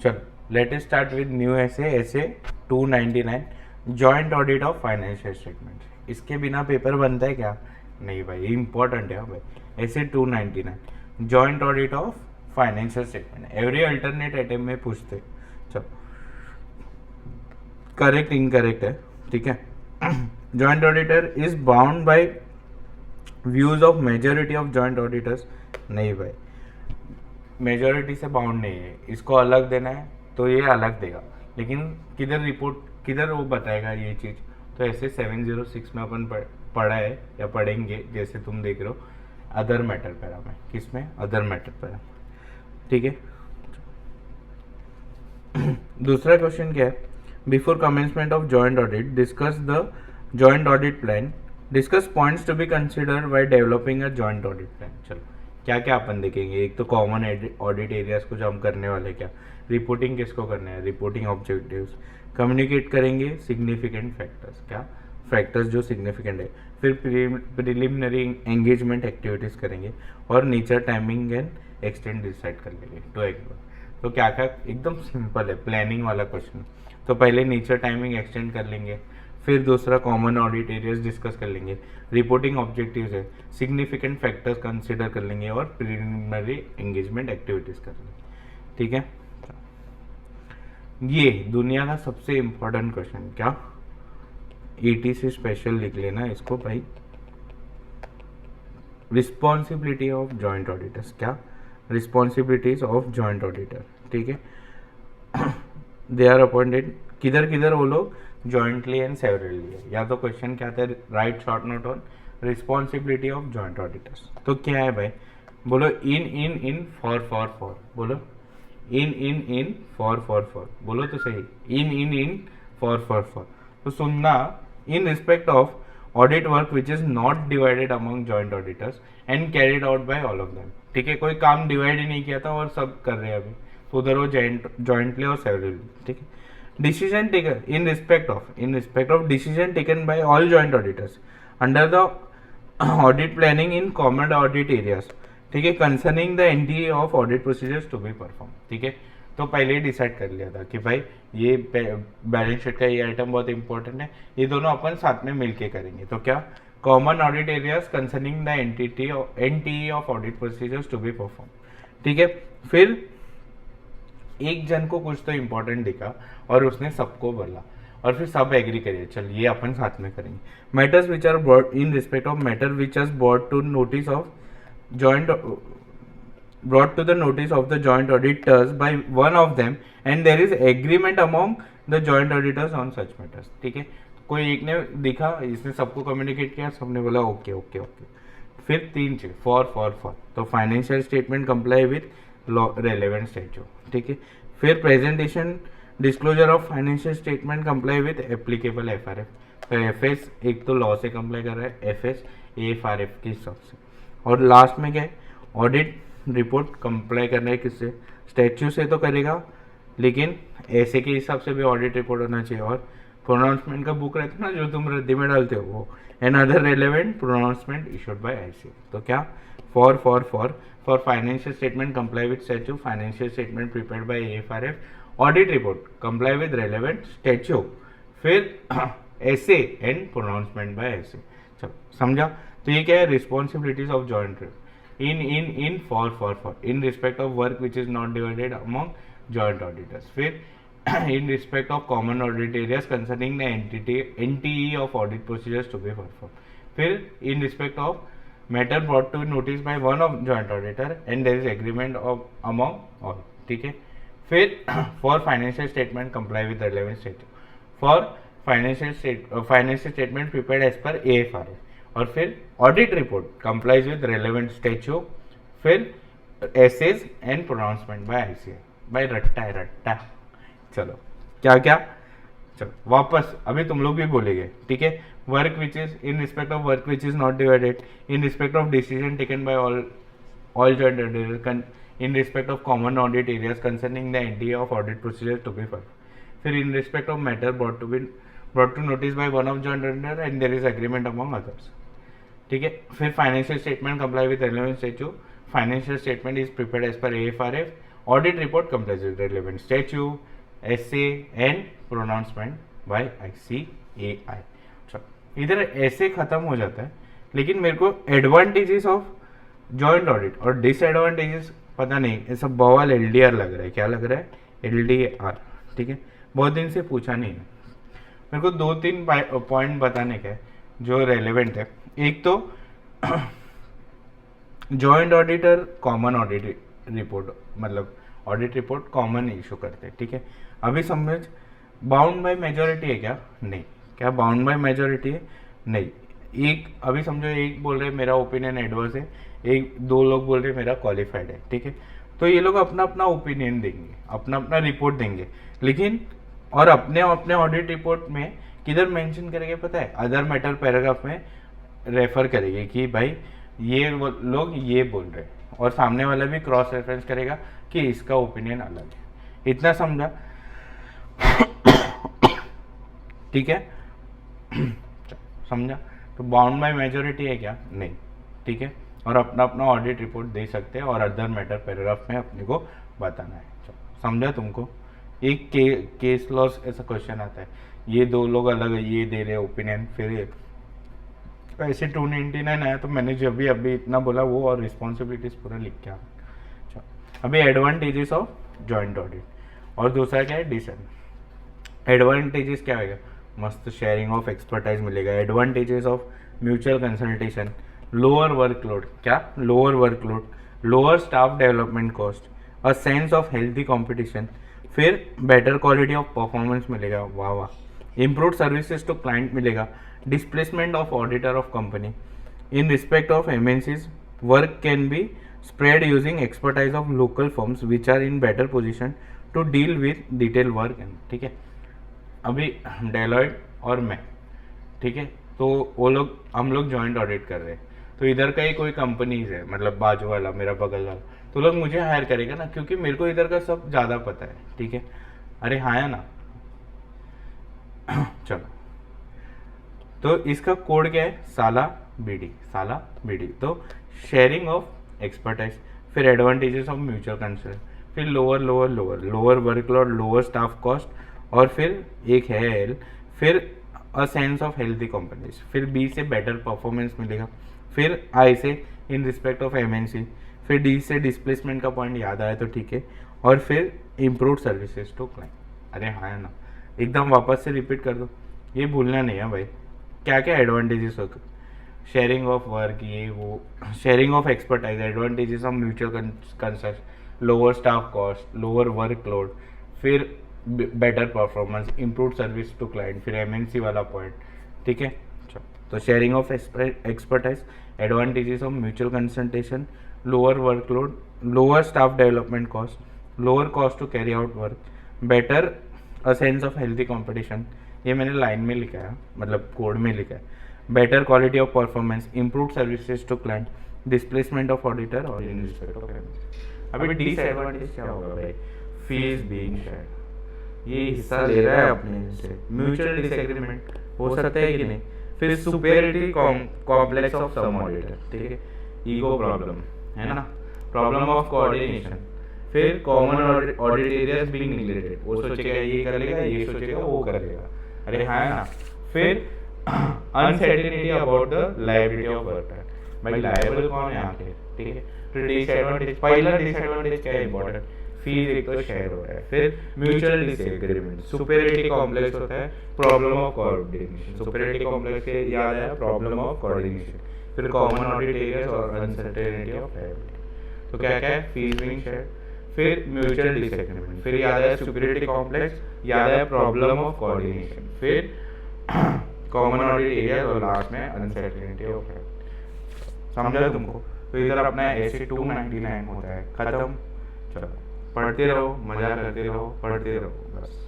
चलो let us start with new ऐसे 299 joint audit of financial statement. इसके बिना पेपर बनता है क्या? नहीं भाई, ये इंपॉर्टेंट है भाई। ऐसे 299 joint audit of financial statement every alternate attempt में पूछते। चलो करेक्ट इनकरेक्ट है, ठीक है। Joint auditor is bound by views of majority of joint auditors. नहीं भाई, मेजोरिटी से बाउंड नहीं है, इसको अलग देना है तो ये अलग देगा, लेकिन किधर रिपोर्ट किधर वो बताएगा ये चीज़। तो ऐसे 706 में अपन पढ़ा है या पढ़ेंगे, जैसे तुम देख रहे हो अदर मैटर पैरा में, किसमें? अदर मैटर पैरा, ठीक है। दूसरा क्वेश्चन क्या है? Before commencement of joint audit discuss the joint audit plan, discuss points to be considered while developing a joint audit plan. चलो क्या क्या अपन देखेंगे। एक तो कॉमन ऑडिट एरियाज को जो हम करने वाले, क्या रिपोर्टिंग किसको करना है, रिपोर्टिंग ऑब्जेक्टिव्स, कम्युनिकेट करेंगे सिग्निफिकेंट फैक्टर्स, क्या फैक्टर्स जो सिग्निफिकेंट है, फिर प्रिलिमिनरी एंगेजमेंट एक्टिविटीज करेंगे और nature timing and extend decide कर लेंगे टू एग्जाम। तो क्या क्या, एकदम सिंपल है, प्लानिंग वाला क्वेश्चन। तो पहले नेचर टाइमिंग एक्सटेंड कर लेंगे, फिर दूसरा कॉमन ऑडिट एरियाज डिस्कस कर लेंगे, रिपोर्टिंग ऑब्जेक्टिव्स है, सिग्निफिकेंट फैक्टर्स कंसिडर कर लेंगे और प्रिलिमिनरी एंगेजमेंट एक्टिविटीज कर लेंगे, ठीक है। ये दुनिया का सबसे इंपॉर्टेंट क्वेश्चन, क्या ईटीसी स्पेशल लिख लेना इसको भाई। रिस्पॉन्सिबिलिटी ऑफ जॉइंट ऑडिटर्स, क्या रिस्पॉन्सिबिलिटीज ऑफ जॉइंट ऑडिटर, ठीक है। दे आर अपॉइंटेड किधर किधर, वो लोग जॉइंटली एंड सेवरली है। या तो क्वेश्चन क्या आता है, right short note on responsibility of joint auditors. तो क्या है भाई, बोलो इन फॉर, बोलो इन फॉर, बोलो तो सही, इन फॉर। तो सुनना, इन respect of audit work which is not divided among joint auditors and carried out by all of them, ठीक है। कोई काम डिवाइड ही नहीं किया था और सब कर रहे हैं अभी, तो उधर वो जॉइंटली और सेवरली, ठीक है। Decision taken in respect of decision taken by all joint auditors under the audit planning in common audit areas, ठीक है, concerning the NTA of audit procedures to be perform, ठीक है। तो पहले ही डिसाइड कर लिया था कि भाई ये बैलेंस शीट का ये आइटम बहुत इंपॉर्टेंट है, ये दोनों अपन साथ में मिलके करेंगे। तो क्या, common audit areas concerning the NTA of audit procedures to be perform, ठीक है। फिर एक जन को कुछ तो इंपॉर्टेंट दिखा और उसने सबको बोला और फिर सब एग्री करिए, चल ये अपन साथ में करेंगे। Matters which are brought in respect of matter which are brought to notice of joint brought to the notice of the joint auditors by one of them and there is agreement among the joint auditors on such matters, ठीक है। कोई एक ने दिखा, इसने सबको communicate किया, सबने बोला ओके ओके ओके। फिर तीन चीज, फॉर तो financial statement comply with relevant statute, ठीक है। फिर presentation disclosure of financial statement comply with applicable FRF. तो एफएस एक तो लॉ से कंप्लाई कर रहा है, एफएस एफआरएफ के हिसाब से। और लास्ट में क्या है, ऑडिट रिपोर्ट कंप्लाई करना है किससे, स्टैच्यू से तो करेगा, लेकिन ऐसे के हिसाब से भी ऑडिट रिपोर्ट होना चाहिए। और प्रोनाउंसमेंट का बुक रहता है ना जो तुम रद्दी में डालते हो, वो and other relevant pronouncement issued by IC. तो क्या, for financial statement comply with statue, financial statement prepared by FRF, audit report comply with relevant statute, फिर ऐसे एंड प्रोनाउंसमेंट बाय ऐसे। चलो समझा। तो ये क्या है, responsibilities of joint in for in respect of work which is not divided among joint auditors, फिर in respect of common audit areas concerning the NTE of audit procedures to be performed, फिर in respect of matter brought to notice by one of joint auditor and there is agreement of among all, ठीक है। फिर for financial statement comply with the relevant statute, for financial statement prepared as per AFRS, और फिर audit report complies with relevant statute, फिर SAs and pronouncement by ICA. By रट्टा है रट्टा। चलो क्या क्या, चलो वापस अभी तुम लोग भी बोलेंगे, ठीक है। Work which is in respect of work which is not divided, in respect of decision taken by all joint auditors, in respect of common audit areas concerning the NTA of audit procedure to be perform, फिर in respect of matter brought to notice by one of joint auditor and there is agreement among others, ठीक है। फिर financial statement comply with relevant statute, financial statement is prepared as per AFRF, audit report complex relevant statute SAs and pronouncement by ICAI। चलो इधर ऐसे खत्म हो जाता है, लेकिन मेरे को एडवांटेजेस ऑफ जॉइंट ऑडिट और डिसएडवांटेजेस पता नहीं, ऐसा बवाल LDR लग रहा है। क्या लग रहा है? LDR। ठीक है, बहुत दिन से पूछा नहीं है। मेरे को 2-3 पॉइंट बताने का है जो रेलेवेंट है। एक तो joint auditor common audit report, मतलब ऑडिट रिपोर्ट कॉमन इशू करते हैं। ठीक है, अभी समझ बाउंड बाय मेजोरिटी है क्या? नहीं। क्या बाउंड बाय मेजोरिटी है? नहीं। एक अभी समझो, एक बोल रहे मेरा ओपिनियन एडवर्स है, दो लोग बोल रहे मेरा क्वालिफाइड है। ठीक है, तो ये लोग अपना अपना ओपिनियन देंगे, अपना अपना रिपोर्ट देंगे, लेकिन और अपने अपने ऑडिट रिपोर्ट में किधर मेंशन करेंगे पता है? अदर मैटर पैराग्राफ में रेफर करेंगे कि भाई ये लोग ये बोल रहे हैं, और सामने वाला भी क्रॉस रेफरेंस करेगा कि इसका ओपिनियन अलग है। इतना समझा? ठीक है, समझा? तो बाउंड बाय मेजोरिटी है क्या? नहीं। ठीक है, और अपना अपना ऑडिट रिपोर्ट दे सकते हैं और अदर मैटर पैराग्राफ में अपने को बताना है। समझा तुमको? एक केस लॉस ऐसा क्वेश्चन आता है, ये दो लोग अलग है, ये दे रहे ओपिनियन, फिर ऐसे 299 आया, तो मैंने जो अभी इतना बोला वो और रिस्पॉन्सिबिलिटीज पूरा लिख के आया। अभी एडवांटेजेस ऑफ जॉइंट ऑडिट, और दूसरा क्या है? डिसएडवांटेज। एडवांटेजेस क्या होगा? मस्त शेयरिंग ऑफ एक्सपर्टाइज मिलेगा। Advantages of mutual consultation, lower workload. क्या? Lower workload, lower staff development cost, a sense of healthy competition, फिर बेटर क्वालिटी ऑफ परफॉर्मेंस मिलेगा। वाह वाह। इम्प्रूव सर्विसेज टू क्लाइंट मिलेगा। Displacement of auditor of company in respect of MNCs, work can be spread using expertise of local firms which are in better position to deal with detailed work। ठीक है, अभी Deloitte और मैं, ठीक है, तो वो लोग, हम लोग जॉइंट ऑडिट कर रहे हैं, तो इधर का ही कोई कंपनीज है, मतलब बाजू वाला, मेरा बगल वाला, तो लोग मुझे हायर करेगा ना, क्योंकि मेरे को इधर का सब ज़्यादा पता है। ठीक है, अरे हाँ है ना। चलो, तो इसका कोड क्या है? साला BD। तो शेयरिंग ऑफ एक्सपर्टाइज, फिर एडवांटेजेस ऑफ म्यूचुअल कंसल्ट, फिर lower workload, lower staff cost, और फिर एक है L, फिर अ सेंस ऑफ हेल्थी कंपनीज, फिर B से बेटर परफॉर्मेंस मिलेगा, फिर I से इन रिस्पेक्ट ऑफ MNC, फिर D से डिस्प्लेसमेंट का पॉइंट याद आया तो ठीक है, और फिर इम्प्रूव सर्विसेज टू क्लाइंट। अरे हाँ है ना, एकदम वापस से रिपीट कर दो, ये भूलना नहीं है भाई। क्या क्या एडवांटेजेस होते? शेयरिंग ऑफ वर्क, ये वो, sharing of expertise, advantages of mutual consult, lower staff cost, lower workload, फिर better performance, improve service to client, फिर MNC वाला पॉइंट। ठीक है, तो sharing of expertise, advantages of mutual consultation, lower workload, lower staff development cost, lower cost to carry out work, better a sense of healthy competition, ये मैंने line में लिखा है, मतलब कोड में लिखा है, better quality of performance, improve services to client, displacement of auditor और इन रिस्पेक्ट ऑफ MNC। अभी डिसएडवांटेज क्या होगा भाई? फीस बीइंग शेयर्ड, ये हिस्सा ले रहा है अपने से, म्यूचुअल डिसएग्रीमेंट हो सकता है कि नहीं, फिर superiority complex of some auditor, ठीक है, ईगो प्रॉब्लम है ना, प्रॉब्लम ऑफ कोऑर्डिनेशन, फिर common audit areas being neglected, वो सोचेगा ये कर लेगा, ये सोचेगा वो कर लेगा। अरे हाँ है ना, फिर uncertainty about the liability of worker, भाई लायबल कौन है आखिर? ठीक है, तो डिसएडवांटेज, पहला डिसएडवांटेज क्या है इंपॉर्टेंट? फीस एक तो शेयर होता है, फिर म्यूचुअल डिसएग्रीमेंट, सुपेरिटी कॉम्प्लेक्स होता है, problem of coordination, superiority complex से याद आया प्रॉब्लम ऑफ कोऑर्डिनेशन, फिर कॉमन ऑडिट एरियाज और अनसर्टेनिटी ऑफ लायबिलिटी। तो क्या क्या है? फीस बीइंग शेयर, फिर म्यूचुअल डिसएग्रीमेंट, फिर याद आया सुपेरिटी कॉम्प्लेक्स, याद आया प्रॉब्लम ऑफ कोऑर्डिनेशन, फिर कॉमन ऑडिट एरियाज और लास्ट में अनसर्टेनिटी ऑफ लायबिलिटी। समझा तुमको? तो इधर अपना ऐसे 299 होता है, खत्म। चलो पढ़ते रहो, मजा करते रहो, पढ़ते रहो बस।